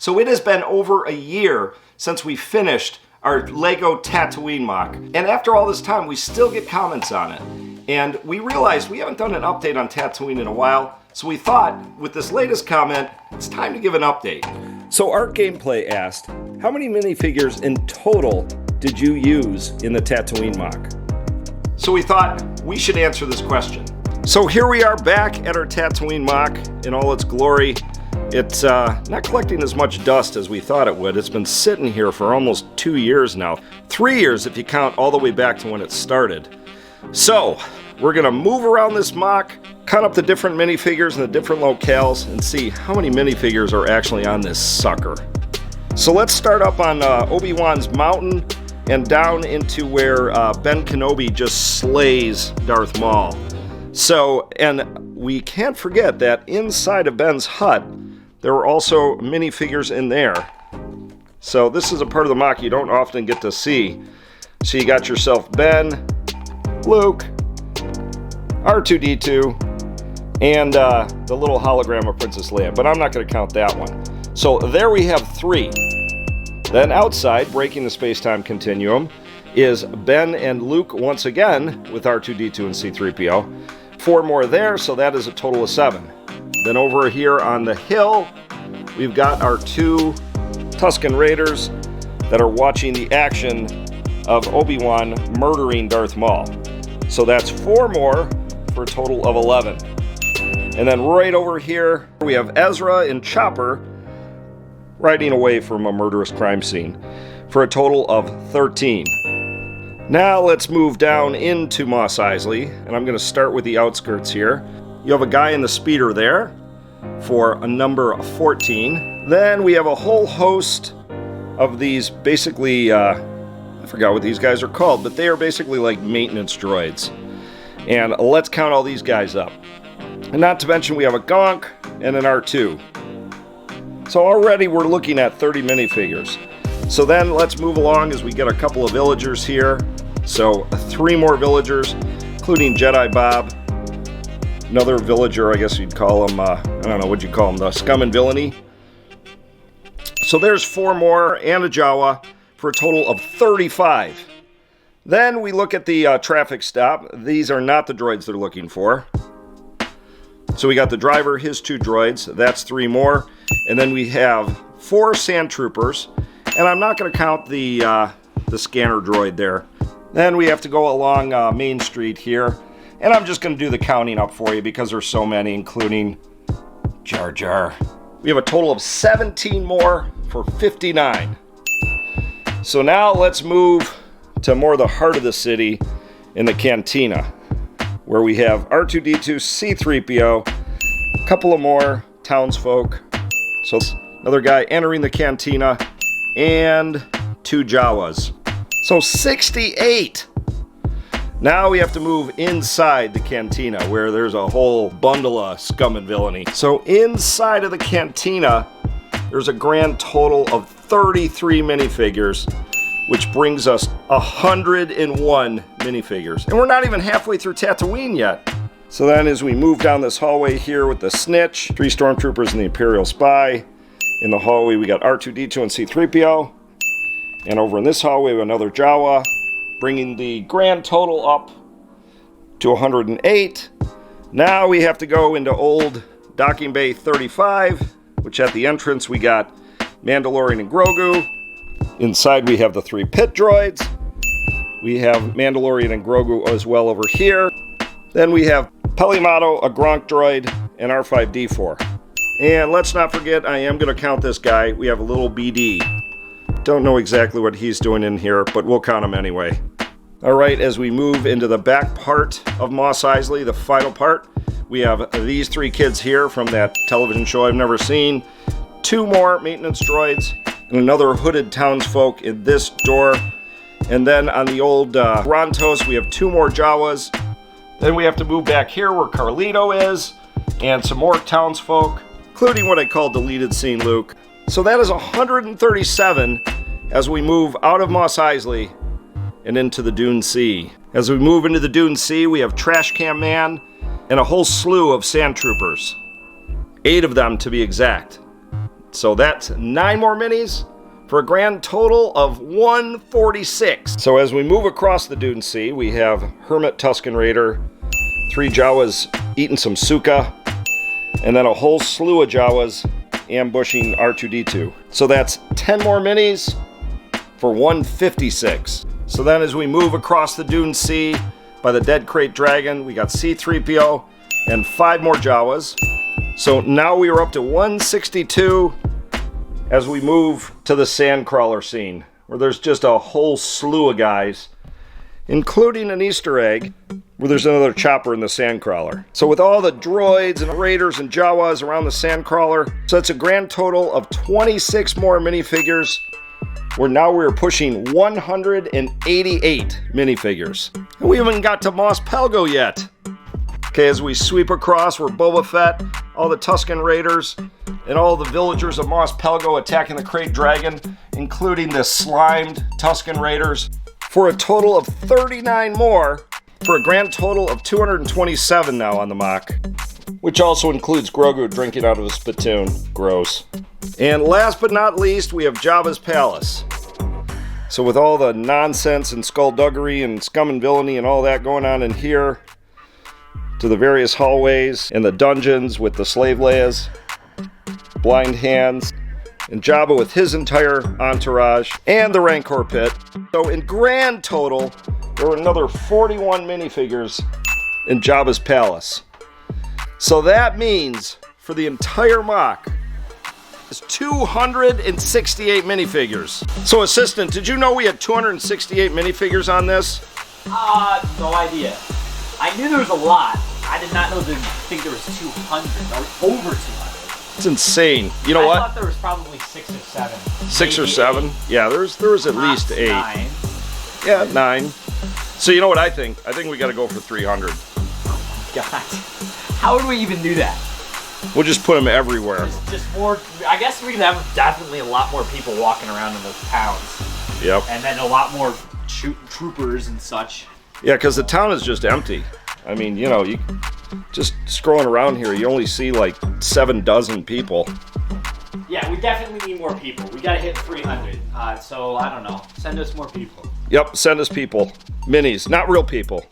So it has been over a year since we finished our Lego Tatooine MOC. And after all this time, we still get comments on it. And we realized we haven't done an update on Tatooine in a while, so we thought, with this latest comment, it's time to give an update. So Art Gameplay asked, how many minifigures in total did you use in the Tatooine MOC? So we thought we should answer this question. So here we are back at our Tatooine MOC in all its glory. It's not collecting as much dust as we thought it would. It's been sitting here for almost 2 years now. 3 years if you count all the way back to when it started. So we're gonna move around this MOC, count up the different minifigures in the different locales, and see how many minifigures are actually on this sucker. So let's start up on Obi-Wan's mountain and down into where Ben Kenobi just slays Darth Maul. So, and we can't forget that inside of Ben's hut, there were also minifigures in there. So this is a part of the MOC you don't often get to see. So you got yourself Ben, Luke, R2-D2, and the little hologram of Princess Leia, but I'm not going to count that one. So there we have 3. Then outside, breaking the space-time continuum, is Ben and Luke once again with R2-D2 and C-3PO. 4 more there, so that is a total of 7. Then over here on the hill, we've got our 2 Tusken Raiders that are watching the action of Obi-Wan murdering Darth Maul. So that's 4 more for a total of 11. And then right over here, we have Ezra and Chopper riding away from a murderous crime scene for a total of 13. Now let's move down into Mos Eisley, and I'm going to start with the outskirts here. You have a guy in the speeder there for a number of 14. Then we have a whole host of these basically, I forgot what these guys are called, but they are basically like maintenance droids. And let's count all these guys up. And not to mention we have a Gonk and an R2. So already we're looking at 30 minifigures. So then let's move along as we get a couple of villagers here. So 3 more villagers, including Jedi Bob. Another villager, I guess you'd call him, I don't know, what'd you call him, the scum and villainy. So there's 4 more and a Jawa for a total of 35. Then we look at the traffic stop. These are not the droids they're looking for. So we got the driver, his 2 droids, that's 3 more. And then we have 4 sand troopers. And I'm not going to count the scanner droid there. Then we have to go along Main Street here. And I'm just going to do the counting up for you because there's so many, including Jar Jar. We have a total of 17 more for 59. So now let's move to more the heart of the city in the Cantina, where we have R2-D2, C-3PO, a couple of more townsfolk. So another guy entering the Cantina, and 2 Jawas. So 68! Now we have to move inside the Cantina, where there's a whole bundle of scum and villainy. So inside of the Cantina, there's a grand total of 33 minifigures, which brings us 101 minifigures. And we're not even halfway through Tatooine yet. So then as we move down this hallway here with the Snitch, 3 Stormtroopers and the Imperial Spy. In the hallway we got R2-D2 and C-3PO. And over in this hallway we have another Jawa, bringing the grand total up to 108. Now we have to go into old Docking Bay 35, which at the entrance we got Mandalorian and Grogu. Inside we have the 3 pit droids. We have Mandalorian and Grogu as well over here. Then we have Pelimato, a Gronk droid, and R5-D4. And let's not forget, I am going to count this guy. We have a little BD. Don't know exactly what he's doing in here, but we'll count him anyway. Alright, as we move into the back part of Mos Eisley, the final part, we have these 3 kids here from that television show I've never seen. 2 more maintenance droids, and another hooded townsfolk in this door. And then on the old Rontos, we have 2 more Jawas. Then we have to move back here where Carlito is, and some more townsfolk, including what I call deleted scene Luke. So that is 137 as we move out of Mos Eisley and into the Dune Sea. As we move into the Dune Sea, we have Trash Can Man and a whole slew of sand troopers. 8 of them to be exact. So that's 9 more minis for a grand total of 146. So as we move across the Dune Sea, we have Hermit Tusken Raider, 3 Jawas eating some suka, and then a whole slew of Jawas ambushing R2-D2. So that's 10 more minis for 156. So then as we move across the Dune Sea by the Dead Crate Dragon, we got C-3PO and 5 more Jawas. So now we are up to 162 as we move to the Sandcrawler scene, where there's just a whole slew of guys, including an Easter egg, where there's another chopper in the Sandcrawler. So with all the droids and raiders and Jawas around the Sandcrawler, so that's a grand total of 26 more minifigures, where now we're pushing 188 minifigures. And we haven't got to Mos Pelgo yet. Okay, as we sweep across, we're Boba Fett, all the Tusken Raiders, and all the villagers of Mos Pelgo attacking the Crate Dragon, including the slimed Tusken Raiders, for a total of 39 more, for a grand total of 227 now on the MOC, which also includes Grogu drinking out of a spittoon. Gross. And last but not least, we have Jabba's Palace. So with all the nonsense and skullduggery and scum and villainy and all that going on in here, to the various hallways and the dungeons with the slave Leias, blind hands, and Jabba with his entire entourage, and the Rancor pit. So in grand total, there were another 41 minifigures in Jabba's Palace. So that means for the entire MOC, it's 268 minifigures. So assistant, did you know we had 268 minifigures on this? No idea. I knew there was a lot. I did not think there was 200 or over 200. It's insane. You know what? I thought there was probably 6 or 7. 6 or 7? 8. Yeah, there was at least 8. 9. Yeah, 9. So you know what I think? I think we got to go for 300. Oh my God. How would we even do that? We'll just put them everywhere. Just more. I guess we could have definitely a lot more people walking around in those towns. Yep. And then a lot more troopers and such. Yeah, because the town is just empty. I mean, you know, you just scrolling around here, you only see like 7 dozen people. Yeah, we definitely need more people. We gotta hit 300. So I don't know. Send us more people. Yep, send us people. Minis, not real people.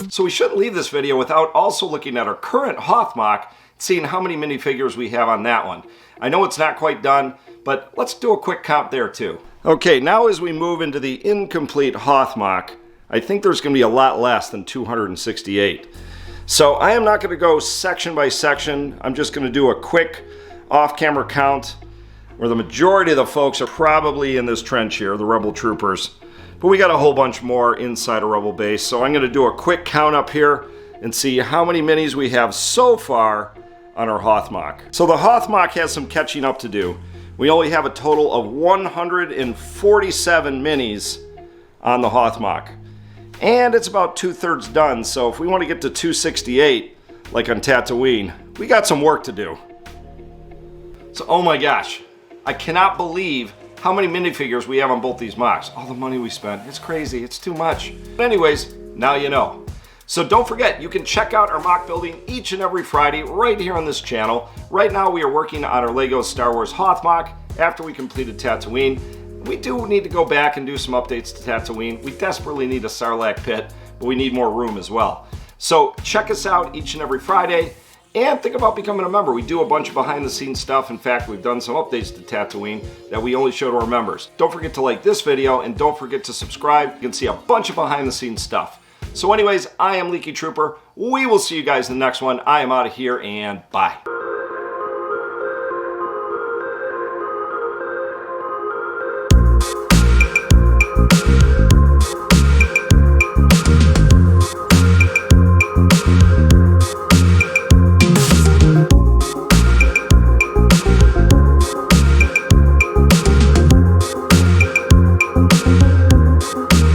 So we shouldn't leave this video without also looking at our current Hoth MOC, seeing how many minifigures we have on that one. I know it's not quite done, but let's do a quick count there too. Okay, now as we move into the incomplete Hoth MOC, I think there's going to be a lot less than 268. So I am not going to go section by section. I'm just going to do a quick off-camera count where the majority of the folks are probably in this trench here, the Rebel troopers. But we got a whole bunch more inside a Rebel base. So I'm going to do a quick count up here and see how many minis we have so far on our Hoth MOC. So the Hoth MOC has some catching up to do. We only have a total of 147 minis on the Hoth MOC. And it's about 2/3 done, so if we want to get to 268, like on Tatooine, we got some work to do. So, oh my gosh, I cannot believe how many minifigures we have on both these MOCs. All the money we spent, it's crazy, it's too much. But anyways, now you know. So don't forget, you can check out our MOC building each and every Friday right here on this channel. Right now we are working on our LEGO Star Wars Hoth MOC after we completed Tatooine. We do need to go back and do some updates to Tatooine. We desperately need a Sarlacc pit, but we need more room as well. So check us out each and every Friday, and think about becoming a member. We do a bunch of behind the scenes stuff. In fact, we've done some updates to Tatooine that we only show to our members. Don't forget to like this video, and don't forget to subscribe. You can see a bunch of behind the scenes stuff. So anyways, I am Leaky Trooper. We will see you guys in the next one. I am out of here, and bye.